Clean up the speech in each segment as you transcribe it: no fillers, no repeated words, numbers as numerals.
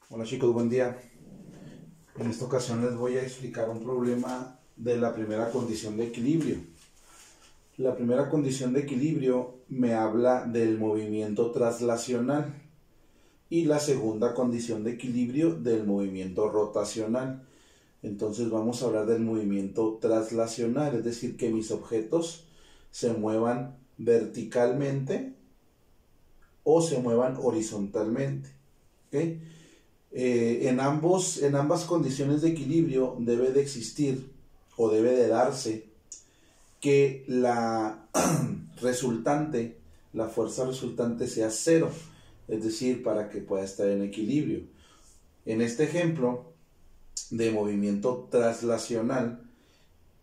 Hola chicos, buen día. En esta ocasión les voy a explicar un problema de la primera condición de equilibrio. La primera condición de equilibrio me habla del movimiento traslacional y la segunda condición de equilibrio del movimiento rotacional. Entonces vamos a hablar del movimiento traslacional, es decir, que mis objetos se muevan verticalmente o se muevan horizontalmente. ¿Okay? En ambas condiciones de equilibrio debe de existir o debe de darse que la resultante, la fuerza resultante sea cero, es decir, para que pueda estar en equilibrio. En este ejemplo de movimiento traslacional,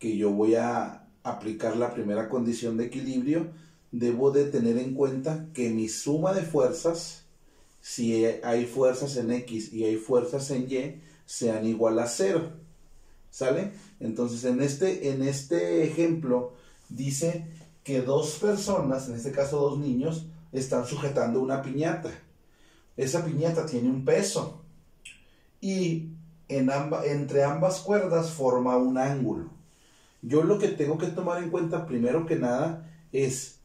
que yo voy a aplicar la primera condición de equilibrio, debo de tener en cuenta que mi suma de fuerzas, si hay fuerzas en X y hay fuerzas en Y, sean igual a cero. ¿Sale? Entonces en este ejemplo dice que dos personas, en este caso dos niños, están sujetando una piñata. Esa piñata tiene un peso y entre ambas cuerdas forma un ángulo. Yo lo que tengo que tomar en cuenta primero que nada es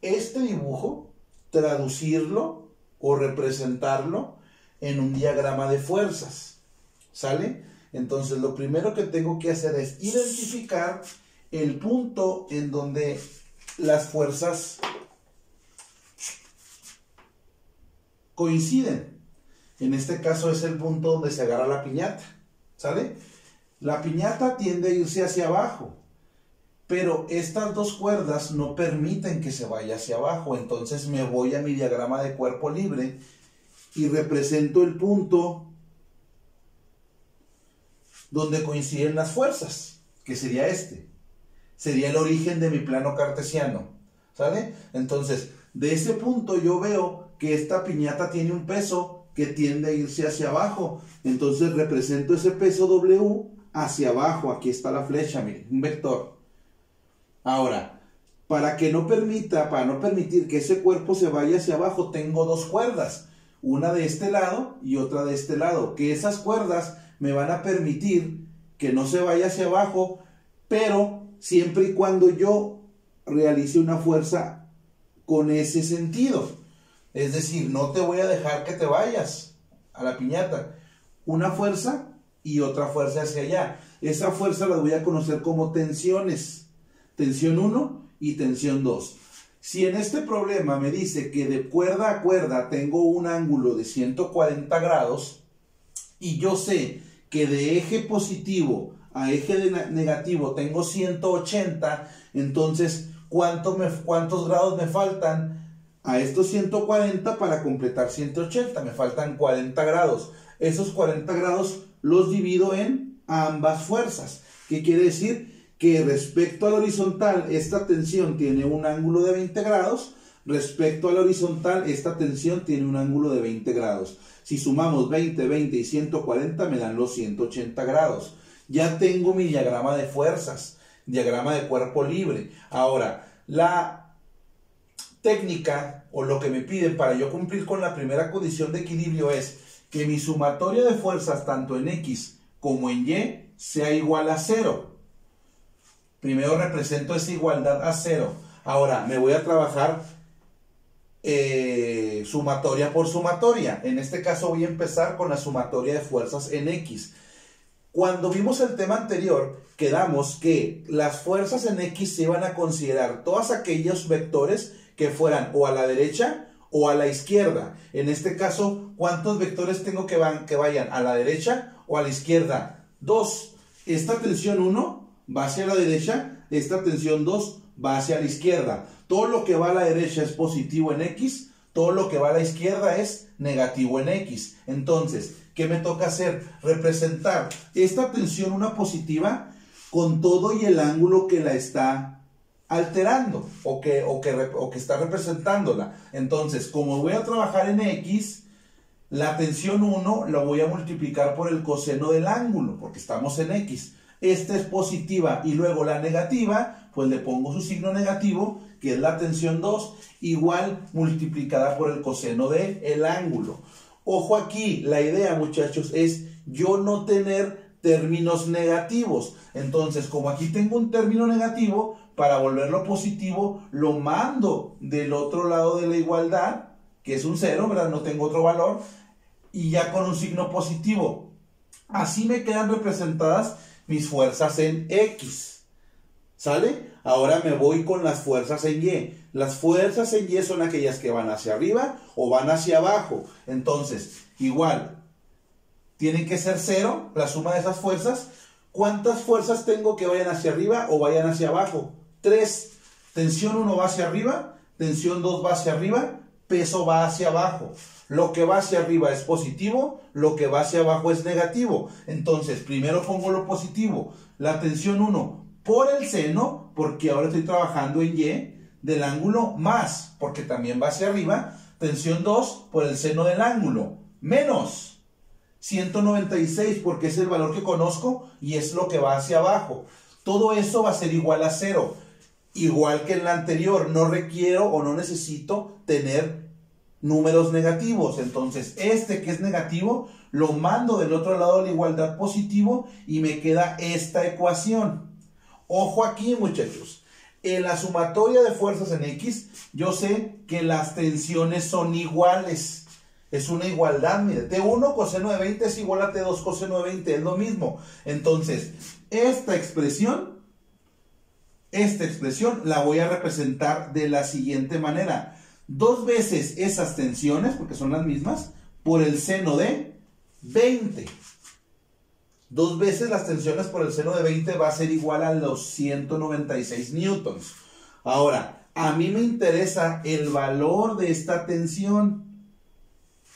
este dibujo, traducirlo o representarlo en un diagrama de fuerzas. ¿Sale? Entonces lo primero que tengo que hacer es identificar el punto en donde las fuerzas coinciden. En este caso es el punto donde se agarra la piñata. ¿Sale? La piñata tiende a irse hacia abajo, pero estas dos cuerdas no permiten que se vaya hacia abajo. Entonces me voy a mi diagrama de cuerpo libre y represento el punto donde coinciden las fuerzas, que sería este. Sería el origen de mi plano cartesiano. ¿Sale? Entonces, de ese punto yo veo que esta piñata tiene un peso que tiende a irse hacia abajo. Entonces represento ese peso W hacia abajo. Aquí está la flecha, miren, un vector. Ahora, para no permitir que ese cuerpo se vaya hacia abajo, tengo dos cuerdas, una de este lado y otra de este lado, que esas cuerdas me van a permitir que no se vaya hacia abajo, pero siempre y cuando yo realice una fuerza con ese sentido. Es decir, no te voy a dejar que te vayas a la piñata. Una fuerza y otra fuerza hacia allá. Esa fuerza la voy a conocer como tensiones. Tensión 1 y tensión 2. Si en este problema me dice que de cuerda a cuerda tengo un ángulo de 140 grados y yo sé que de eje positivo a eje negativo tengo 180, entonces ¿cuántos grados me faltan a estos 140 para completar 180? Me faltan 40 grados. Esos 40 grados los divido en ambas fuerzas. ¿Qué quiere decir? Que respecto a la horizontal esta tensión tiene un ángulo de 20 grados, respecto a la horizontal esta tensión tiene un ángulo de 20 grados. Si sumamos 20, 20 y 140 me dan los 180 grados. Ya tengo mi diagrama de fuerzas, diagrama de cuerpo libre. Ahora, la técnica o lo que me piden para yo cumplir con la primera condición de equilibrio es que mi sumatoria de fuerzas tanto en X como en Y sea igual a 0. Primero represento esa igualdad a 0. Ahora me voy a trabajar sumatoria por sumatoria. En este caso voy a empezar con la sumatoria de fuerzas en X. Cuando vimos el tema anterior, quedamos que las fuerzas en X se iban a considerar todos aquellos vectores que fueran o a la derecha o a la izquierda. En este caso, ¿cuántos vectores tengo que vayan a la derecha o a la izquierda? 2. Esta tensión 1 va hacia la derecha, esta tensión 2 va hacia la izquierda. Todo lo que va a la derecha es positivo en X, todo lo que va a la izquierda es negativo en X. Entonces, ¿qué me toca hacer? Representar esta tensión 1 positiva con todo y el ángulo que la está alterando o que está representándola. Entonces, como voy a trabajar en X, la tensión 1 la voy a multiplicar por el coseno del ángulo, porque estamos en X. Esta es positiva y luego la negativa, pues le pongo su signo negativo, que es la tensión 2, igual multiplicada por el coseno del ángulo. Ojo aquí, la idea, muchachos, es yo no tener términos negativos. Entonces, como aquí tengo un término negativo, para volverlo positivo, lo mando del otro lado de la igualdad, que es un 0, ¿verdad? No tengo otro valor, y ya con un signo positivo. Así me quedan representadas mis fuerzas en X. ¿Sale? Ahora me voy con las fuerzas en Y. Las fuerzas en Y son aquellas que van hacia arriba o van hacia abajo. Entonces, igual, tienen que ser 0, la suma de esas fuerzas. ¿Cuántas fuerzas tengo que vayan hacia arriba o vayan hacia abajo? 3. Tensión 1 va hacia arriba, tensión 2 va hacia arriba, peso va hacia abajo. Lo que va hacia arriba es positivo, lo que va hacia abajo es negativo. Entonces, primero pongo lo positivo. La tensión 1 por el seno, porque ahora estoy trabajando en Y, del ángulo más, porque también va hacia arriba. Tensión 2 por el seno del ángulo, menos 196, porque es el valor que conozco y es lo que va hacia abajo. Todo eso va a ser igual a 0. Igual que en la anterior, no requiero o no necesito tener números negativos. Entonces, este que es negativo, lo mando del otro lado de la igualdad positivo y me queda esta ecuación. Ojo aquí, muchachos. En la sumatoria de fuerzas en X, yo sé que las tensiones son iguales. Es una igualdad, mire. T1 coseno de 20 es igual a T2 coseno de 20. Es lo mismo. Entonces, esta expresión la voy a representar de la siguiente manera. 2 veces esas tensiones, porque son las mismas, por el seno de 20. 2 veces las tensiones por el seno de 20 va a ser igual a los 196 newtons. Ahora, a mí me interesa el valor de esta tensión.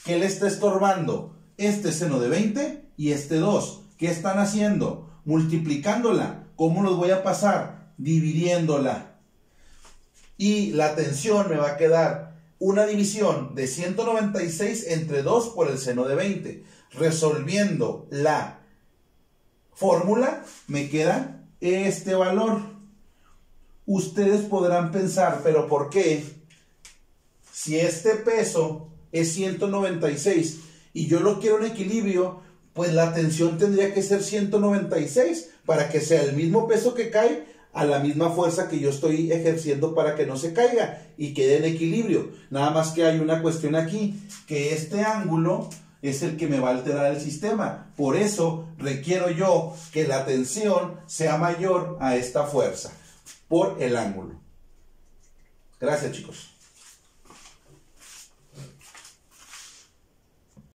¿Qué le está estorbando? Este seno de 20 y este 2. ¿Qué están haciendo? Multiplicándola. ¿Cómo los voy a pasar? Dividiéndola. Y la tensión me va a quedar una división de 196 entre 2 por el seno de 20. Resolviendo la fórmula, me queda este valor. Ustedes podrán pensar, ¿pero por qué? Si este peso es 196 y yo lo quiero en equilibrio, pues la tensión tendría que ser 196 para que sea el mismo peso que cae a la misma fuerza que yo estoy ejerciendo para que no se caiga y quede en equilibrio. Nada más que hay una cuestión aquí, que este ángulo es el que me va a alterar el sistema. Por eso requiero yo que la tensión sea mayor a esta fuerza, por el ángulo. Gracias, chicos.